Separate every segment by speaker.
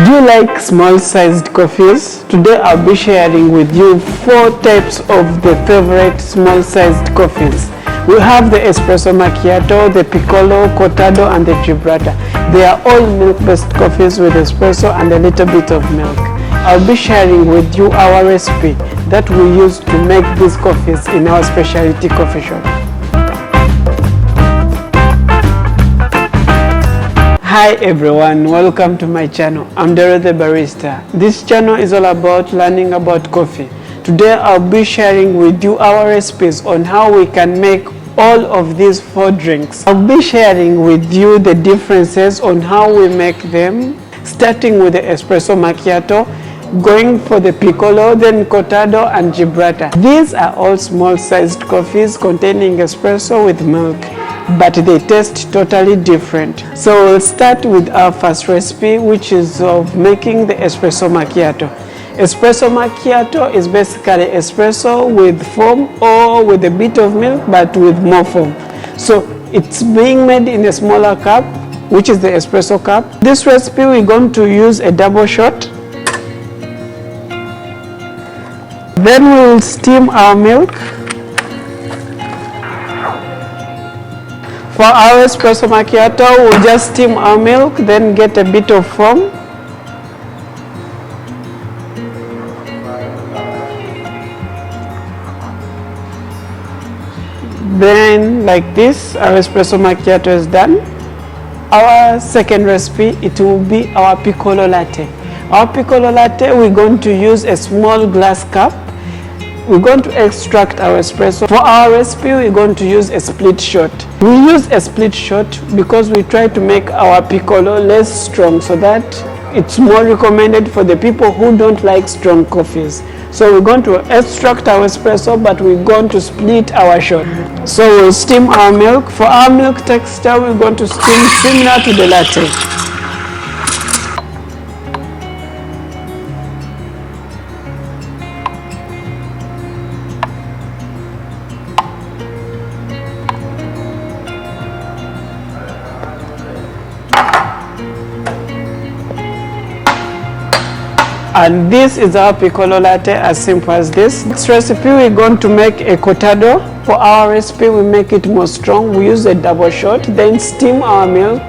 Speaker 1: Do you like small-sized coffees? Today I'll be sharing with you 4 types of the favorite small-sized coffees. We have the Espresso Macchiato, the Piccolo, Cortado and the Gibraltar. They are all milk-based coffees with espresso and a little bit of milk. I'll be sharing with you our recipe that we use to make these coffees in our specialty coffee shop. Hi everyone, welcome to my channel. I'm Cortado By Barista. This channel is all about learning about coffee. Today I'll be sharing with you our recipes on how we can make all of these 4 drinks. I'll be sharing with you the differences on how we make them, starting with the Espresso Macchiato, going for the Piccolo, then Cortado and Gibraltar. These are all small-sized coffees containing espresso with milk, but they taste totally different. So we'll start with our first recipe, which is of making the Espresso Macchiato. Espresso Macchiato is basically espresso with foam or with a bit of milk but with more foam. So it's being made in a smaller cup, which is the espresso cup. This recipe we're going to use a double shot. Then we'll steam our milk. For our Espresso Macchiato, we'll just steam our milk, then get a bit of foam. Then, like this, our Espresso Macchiato is done. Our second recipe, it will be our Piccolo Latte. Our Piccolo Latte, we're going to use a small glass cup. We're going to extract our espresso. For our recipe, we're going to use a split shot. We use a split shot because we try to make our Piccolo less strong so that it's more recommended for the people who don't like strong coffees. So we're going to extract our espresso, but we're going to split our shot. So we'll steam our milk. For our milk texture, we're going to steam similar to the latte. And this is our Piccolo Latte, as simple as this. Next recipe, we're going to make a Cortado. For our recipe, we make it more strong. We use a double shot, then steam our milk.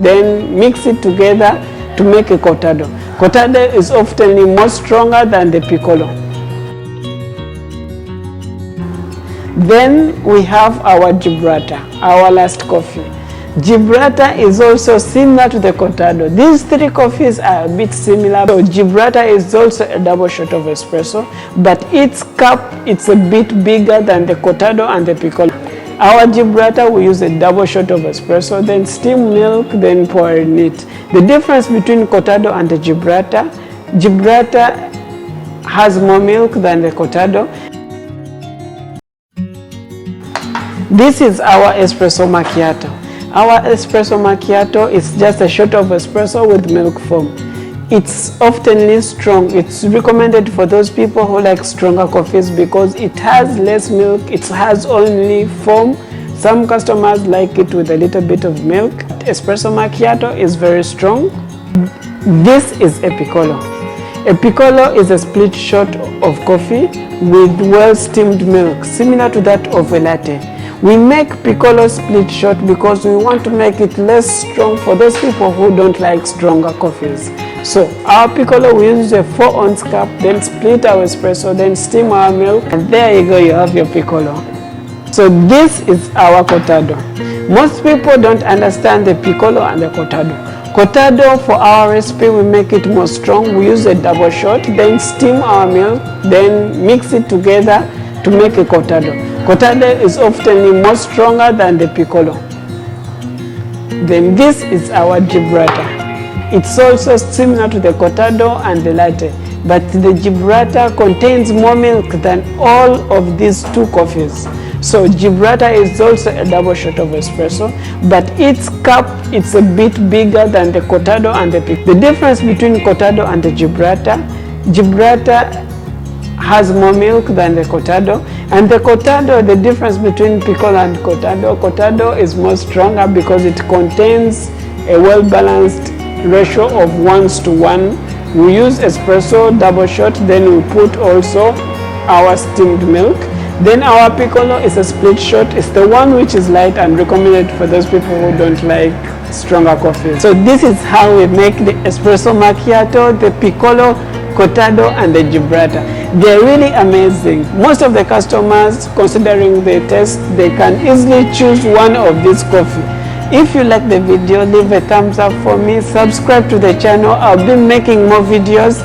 Speaker 1: Then mix it together to make a Cortado. Cortado is often more stronger than the Piccolo. Then we have our Gibraltar, our last coffee. Gibraltar is also similar to the Cortado. These 3 coffees are a bit similar. So Gibraltar is also a double shot of espresso, but its cup it's a bit bigger than the Cortado and the Piccolo. Our Gibraltar, we use a double shot of espresso, then steam milk, then pour in it. The difference between Cortado and the Gibraltar, Gibraltar has more milk than the Cortado. This is our Espresso Macchiato. Our Espresso Macchiato is just a shot of espresso with milk foam. It's often strong. It's recommended for those people who like stronger coffees because it has less milk. It has only foam. Some customers like it with a little bit of milk. Espresso Macchiato is very strong. This is a Piccolo. A Piccolo is a split shot of coffee with well-steamed milk, similar to that of a latte. We make Piccolo split shot because we want to make it less strong for those people who don't like stronger coffees. So our Piccolo, we use a 4-ounce cup, then split our espresso, then steam our milk, and there you go, you have your Piccolo. So this is our Cortado. Most people don't understand the Piccolo and the Cortado. Cortado, for our recipe, we make it more strong. We use a double shot, then steam our milk, then mix it together to make a Cortado. Cortado is often more stronger than the Piccolo. Then this is our Gibraltar. It's also similar to the Cortado and the latte, but the Gibraltar contains more milk than all of these 2 coffees. So Gibraltar is also a double shot of espresso, but its cup it's a bit bigger than the Cortado and the Piccolo. The difference between Cortado and the Gibraltar, Gibraltar has more milk than the Cortado, and the Cortado, the difference between Piccolo and Cortado, Cortado is more stronger because it contains a well-balanced ratio of 1:1. We use espresso double shot, then we put also our steamed milk. Then our piccolo is a split shot. It's the one which is light and recommended for those people who don't like stronger coffee. So this is how we make the espresso macchiato, the piccolo, cortado and the Gibraltar. They're really amazing. Most of the customers, considering the taste, they can easily choose one of these coffee. If you like the video, leave a thumbs up for me, subscribe to the channel. I'll be making more videos.